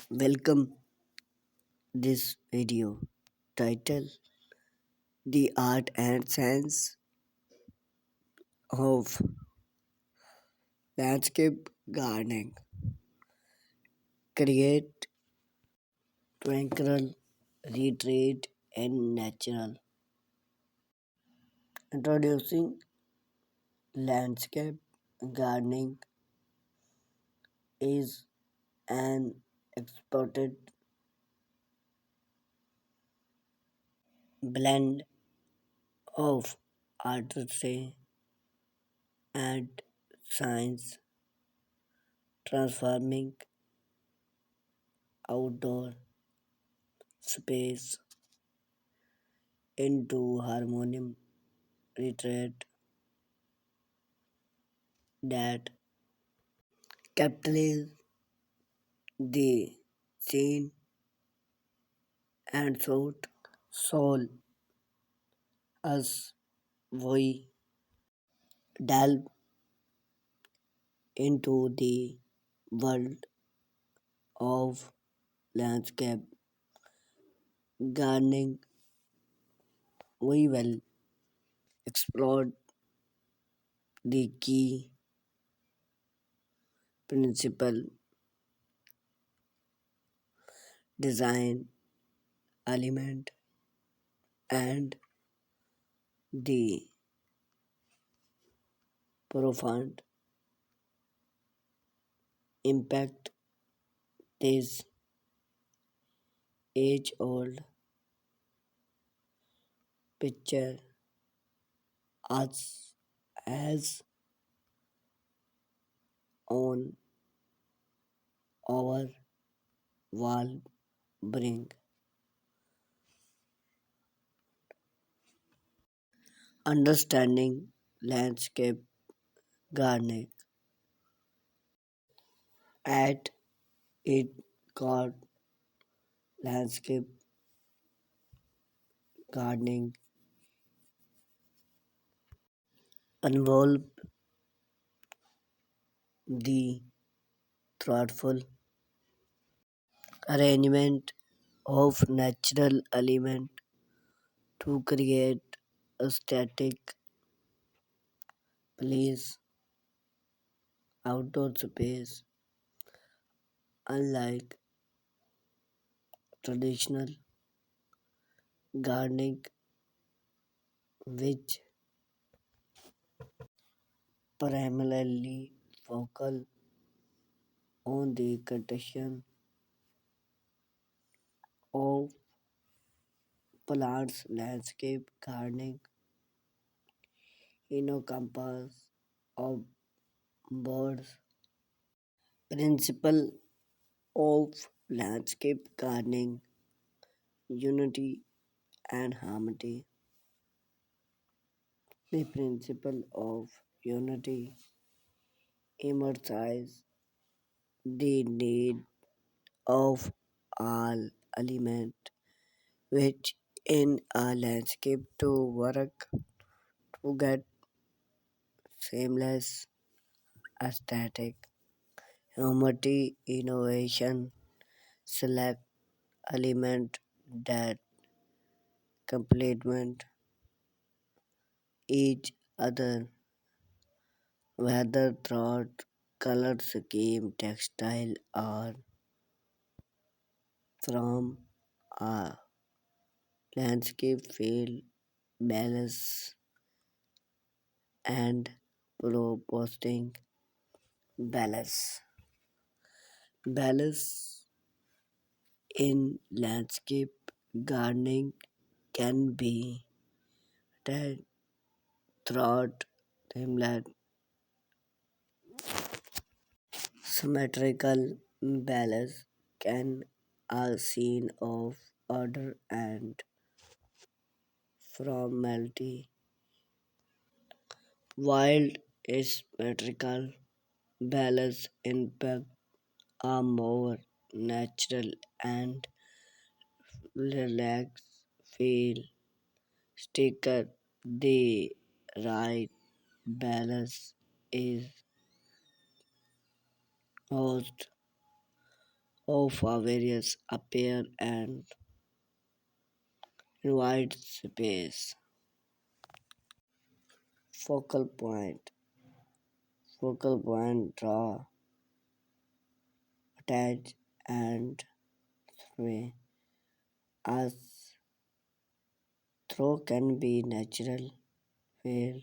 Welcome this video title The Art and Science of Landscape Gardening. Create tranquil retreat in natural. Introducing landscape gardening is an exported blend of artistry and science, transforming outdoor space into harmonium retreat that capitalize the scene and soul as we delve into the world of landscape gardening. We will explore the key principle, design element, and the profound impact this age-old picture us has on our wall bring. Understanding landscape gardening at its core, landscape gardening involve the thoughtful arrangement of natural element to create a static place, outdoor space, unlike traditional gardening, which primarily focus on the cultivation of plants. Landscape gardening encompasses of birds. Principle of landscape gardening, unity and harmony. The principle of unity emphasizes the need of all elements which in a landscape to work to get seamless aesthetic. Humanity innovation select element that complement each other, whether through color scheme, textile, or from a landscape feel balance and proposing balance. Balance in landscape gardening can be attained throughout dreamland. Symmetrical balance can a scene of order and formality, while asymmetrical balance impact are more natural and relaxed feel sticker. The right balance is most of our various appear and invite space. Focal point. Focal point draw, attach, and sway. As throw can be natural, where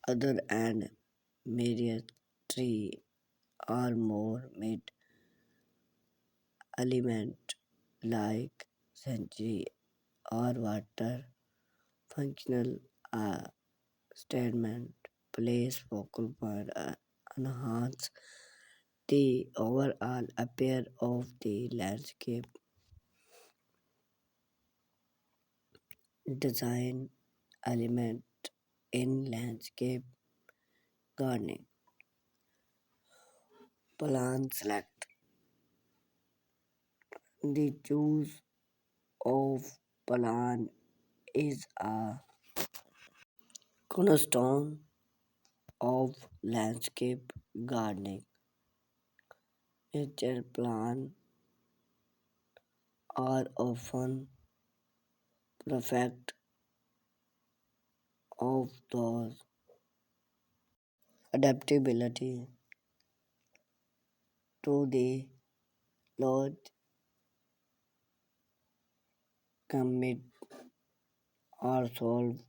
other and myriad tree or more made element like century or water functional statement place focal point enhance the overall appear of the landscape design element in landscape gardening. Plan select the choice of plan is a cornerstone of landscape gardening. Nature plants are often perfect of those adaptability to the large commit or solved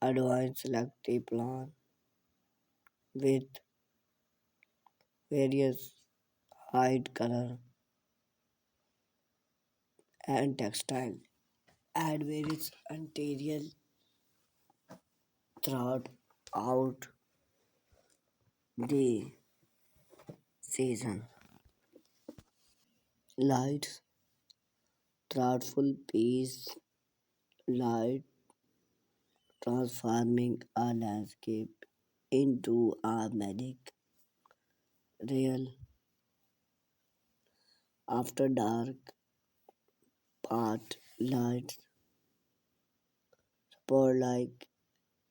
advanced selective plan with various height, color, and textile. Add various material throughout the season. Lights, thoughtful piece, light transforming a landscape into a magic real after dark path lights spotlight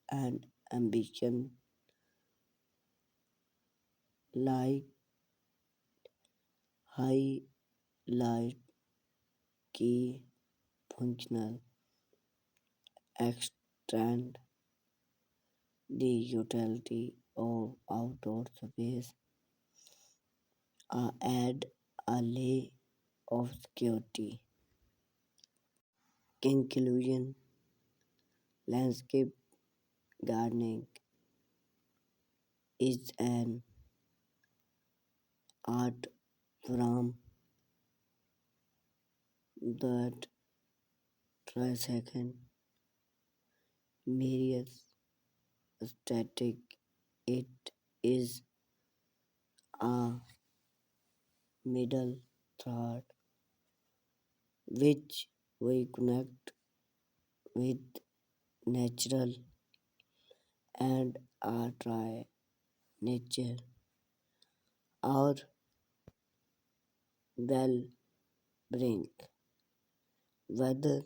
and ambition like highlight key functional extend the utility of outdoor space add a layer of security. Conclusion landscape gardening is an art form that second myriad static. It is a middle thought which we connect with natural and are try nature or well bring whether